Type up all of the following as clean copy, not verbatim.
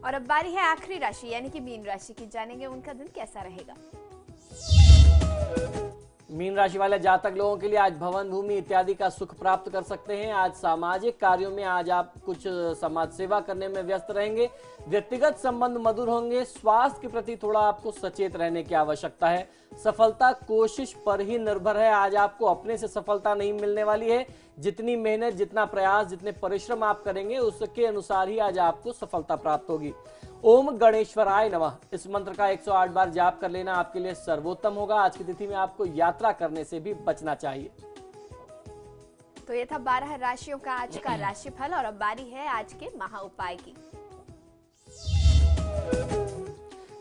और अब बारी है आखिरी राशि यानी कि मीन राशि की। जानेंगे उनका दिन कैसा रहेगा। मीन राशि वाले जातक लोगों के लिए आज भवन भूमि इत्यादि का सुख प्राप्त कर सकते हैं। आज सामाजिक कार्यों में आज आप कुछ समाज सेवा करने में व्यस्त रहेंगे। व्यक्तिगत संबंध मधुर होंगे। स्वास्थ्य के प्रति थोड़ा आपको सचेत रहने की आवश्यकता है। सफलता कोशिश पर ही निर्भर है। आज आपको अपने से सफलता नहीं मिलने वाली है। जितनी मेहनत, जितना प्रयास, जितने परिश्रम आप करेंगे उसके अनुसार ही आज आपको सफलता प्राप्त होगी। ओम गणेश्वराय नमः इस मंत्र का 108 बार जाप कर लेना आपके लिए सर्वोत्तम होगा। आज की तिथि में आपको यात्रा करने से भी बचना चाहिए। तो ये था 12 राशियों का आज का राशिफल और अब बारी है आज के महा उपाय की।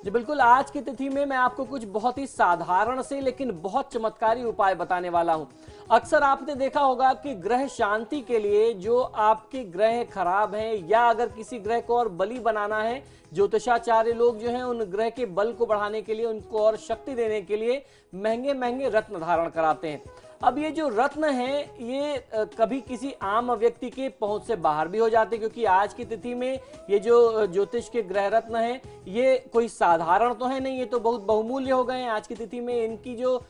जी बिल्कुल, आज की तिथि में मैं आपको कुछ बहुत ही साधारण से लेकिन बहुत चमत्कारी उपाय बताने वाला हूं। अक्सर आपने देखा होगा कि ग्रह शांति के लिए जो आपके ग्रह खराब हैं या अगर किसी ग्रह को और बली बनाना है, ज्योतिषाचार्य लोग जो हैं उन ग्रह के बल को बढ़ाने के लिए, उनको और शक्ति देने के लिए महंगे महंगे रत्न धारण कराते हैं। अब ये जो रत्न हैं ये कभी किसी आम व्यक्ति के पहुंच से बाहर भी हो जाते हैं, क्योंकि आज की तिथि में ये जो ज्योतिष के ग्रह रत्न हैं ये कोई साधारण तो है नहीं, ये तो बहुत बहुमूल्य हो गए हैं। आज की तिथि में इनकी जो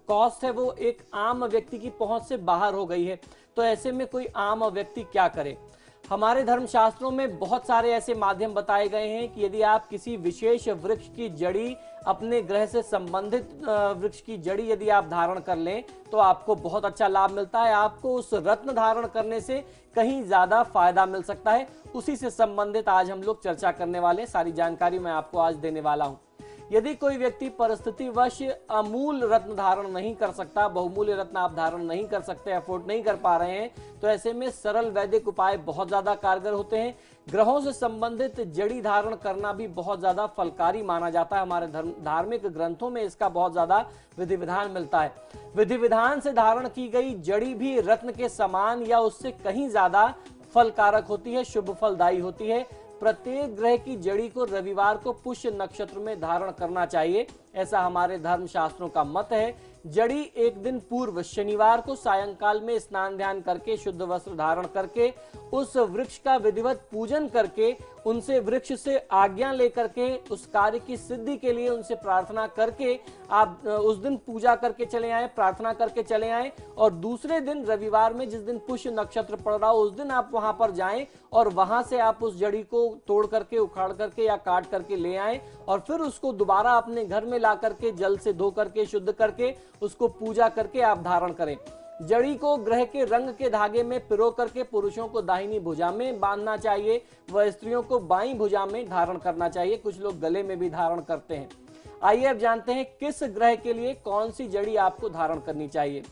कॉस्ट है वो एक आम व्यक्ति की पहुंच से बाहर हो गई है। तो ऐसे में कोई आम व्यक्ति क्या करे। हमारे धर्मशास्त्रों में बहुत सारे ऐसे माध्यम बताए गए हैं कि यदि आप किसी विशेष वृक्ष की जड़ी, अपने ग्रह से संबंधित वृक्ष की जड़ी यदि आप धारण कर लें तो आपको बहुत अच्छा लाभ मिलता है। आपको उस रत्न धारण करने से कहीं ज्यादा फायदा मिल सकता है। उसी से संबंधित आज हम लोग चर्चा करने वाले हैं। सारी जानकारी मैं आपको आज देने वाला हूं। यदि कोई व्यक्ति परिस्थितिवश अमूल रत्न धारण नहीं कर सकता, बहुमूल्य रत्न आप धारण नहीं कर सकते, अफोर्ड नहीं कर पा रहे हैं, तो ऐसे में सरल वैदिक उपाय बहुत ज्यादा कारगर होते हैं। ग्रहों से संबंधित जड़ी धारण करना भी बहुत ज्यादा फलकारी माना जाता है। हमारे धार्मिक ग्रंथों में इसका बहुत ज्यादा विधि विधान मिलता है। विधि विधान से धारण की गई जड़ी भी रत्न के समान या उससे कहीं ज्यादा फलकारक होती है, शुभ फलदायी होती है। प्रत्येक ग्रह की जड़ी को रविवार को पुष्य नक्षत्र में धारण करना चाहिए, ऐसा हमारे धर्म शास्त्रों का मत है। जड़ी एक दिन पूर्व शनिवार को सायंकाल में स्नान ध्यान करके, शुद्ध वस्त्र धारण करके, उस वृक्ष का विधिवत पूजन करके, उनसे वृक्ष से आज्ञा लेकर के, उस कार्य की सिद्धि के लिए उनसे प्रार्थना करके आप उस दिन पूजा करके चले आए, प्रार्थना करके चले आए। और दूसरे दिन रविवार में जिस दिन पुष्य नक्षत्र पड़ रहा हो उस दिन आप वहां पर जाएं और वहां से आप उस जड़ी को तोड़ करके, उखाड़ करके या काट करके ले आए और फिर उसको दोबारा अपने घर में ला करके जल से धो करके, शुद्ध करके, उसको पूजा करके आप धारण करें। जड़ी को ग्रह के रंग के धागे में पिरो करके पुरुषों को दाहिनी भुजा में बांधना चाहिए व स्त्रियों को बाईं भुजा में धारण करना चाहिए। कुछ लोग गले में भी धारण करते हैं। आइए अब जानते हैं किस ग्रह के लिए कौन सी जड़ी आपको धारण करनी चाहिए।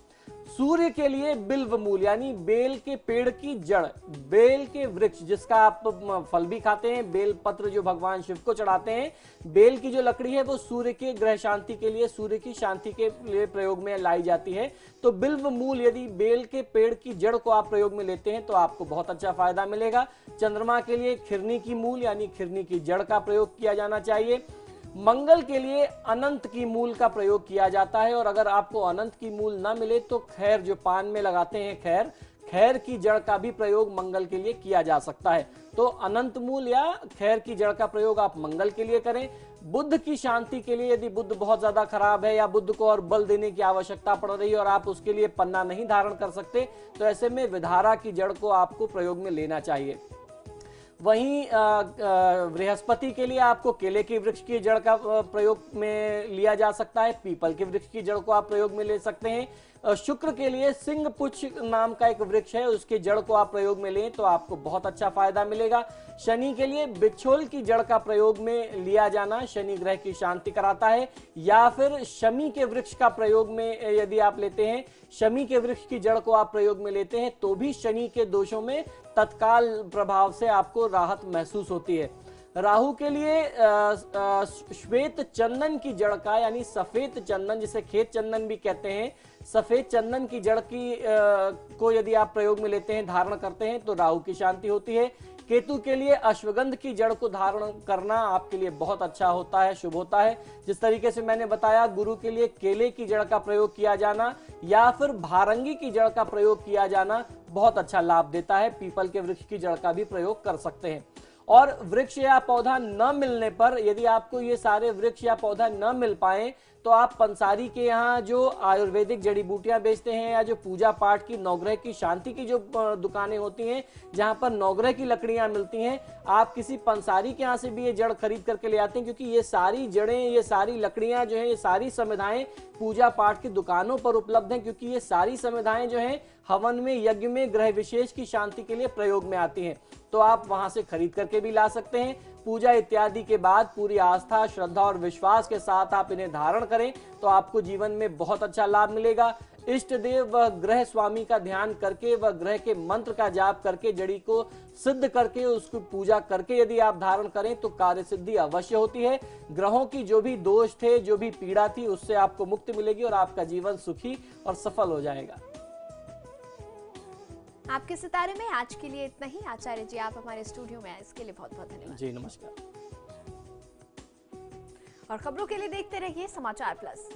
सूर्य के लिए बिल्व मूल यानी बेल के पेड़ की जड़, बेल के वृक्ष जिसका आप फल भी खाते हैं, बेल पत्र जो भगवान शिव को चढ़ाते हैं, बेल की जो लकड़ी है वो सूर्य के ग्रह शांति के लिए, सूर्य की शांति के लिए प्रयोग में लाई जाती है। तो बिल्व मूल यदि बेल के पेड़ की जड़ को आप प्रयोग में लेते हैं तो आपको बहुत अच्छा फायदा मिलेगा। चंद्रमा के लिए खिरनी की मूल यानी खिरनी की जड़ का प्रयोग किया जाना चाहिए। मंगल के लिए अनंत की मूल का प्रयोग किया जाता है और अगर आपको अनंत की मूल ना मिले तो खैर जो पान में लगाते हैं, खैर की जड़ का भी प्रयोग मंगल के लिए किया जा सकता है। तो अनंत मूल या खैर की जड़ का प्रयोग आप मंगल के लिए करें। बुध की शांति के लिए यदि बुध बहुत ज्यादा खराब है या बुध को और बल देने की आवश्यकता पड़ रही है और आप उसके लिए पन्ना नहीं धारण कर सकते तो ऐसे में विधारा की जड़ को आपको प्रयोग में लेना चाहिए। वहीं बृहस्पति के लिए आपको केले के वृक्ष की जड़ का प्रयोग में लिया जा सकता है। पीपल के वृक्ष की जड़ को आप प्रयोग में ले सकते हैं। शुक्र के लिए सिंह पुच्छ नाम का एक वृक्ष है, उसके जड़ को आप प्रयोग में लें तो आपको बहुत अच्छा फायदा मिलेगा। शनि के लिए बिछोल की जड़ का प्रयोग में लिया जाना शनि ग्रह की शांति कराता है। या फिर शमी के वृक्ष का प्रयोग में यदि आप लेते हैं, शमी के वृक्ष की जड़ को आप प्रयोग में लेते हैं तो भी शनि के दोषों में तत्काल प्रभाव से आपको राहत महसूस होती है। राहु के लिए श्वेत चंदन की जड़ का यानी सफेद चंदन, जिसे खेत चंदन भी कहते हैं, सफेद चंदन की जड़ की को यदि आप प्रयोग में लेते हैं, धारण करते हैं तो राहु की शांति होती है। केतु के लिए अश्वगंध की जड़ को धारण करना आपके लिए बहुत अच्छा होता है, शुभ होता है। जिस तरीके से मैंने बताया, गुरु के लिए केले की जड़ का प्रयोग किया जाना या फिर भारंगी की जड़ का प्रयोग किया जाना बहुत अच्छा लाभ देता है। पीपल के वृक्ष की जड़ का भी प्रयोग कर सकते हैं। और वृक्ष या पौधा न मिलने पर, यदि आपको ये सारे वृक्ष या पौधा न मिल पाए, तो आप पंसारी के यहाँ जो आयुर्वेदिक जड़ी बूटियां बेचते हैं या जो पूजा पाठ की, नवग्रह की शांति की जो दुकानें होती हैं जहां पर नवग्रह की लकड़ियां मिलती हैं, आप किसी पंसारी के यहाँ से भी ये जड़ खरीद करके ले आते हैं, क्योंकि ये सारी जड़ें, ये सारी लकड़ियां जो है, ये सारी संविधाएं पूजा पाठ की दुकानों पर उपलब्ध हैं, क्योंकि ये सारी संविधाएं जो हैं हवन में, यज्ञ में, ग्रह विशेष की शांति के लिए प्रयोग में आती हैं। तो आप वहां से खरीद करके भी ला सकते हैं। पूजा इत्यादि के बाद पूरी आस्था, श्रद्धा और विश्वास के साथ आप इन्हें धारण करें तो आपको जीवन में बहुत अच्छा लाभ मिलेगा। इष्ट देव व ग्रह स्वामी का ध्यान करके व ग्रह के मंत्र का जाप करके, जड़ी को सिद्ध करके, उसकी पूजा करके यदि आप धारण करें तो कार्य सिद्धि अवश्य होती है। ग्रहों की जो भी दोष थे, जो भी पीड़ा थी, उससे आपको मुक्ति मिलेगी और आपका जीवन सुखी और सफल हो जाएगा। आपके सितारे में आज के लिए इतना ही। आचार्य जी, आप हमारे स्टूडियो में आए, इसके लिए बहुत बहुत धन्यवाद। जी नमस्कार। और खबरों के लिए देखते रहिए समाचार प्लस।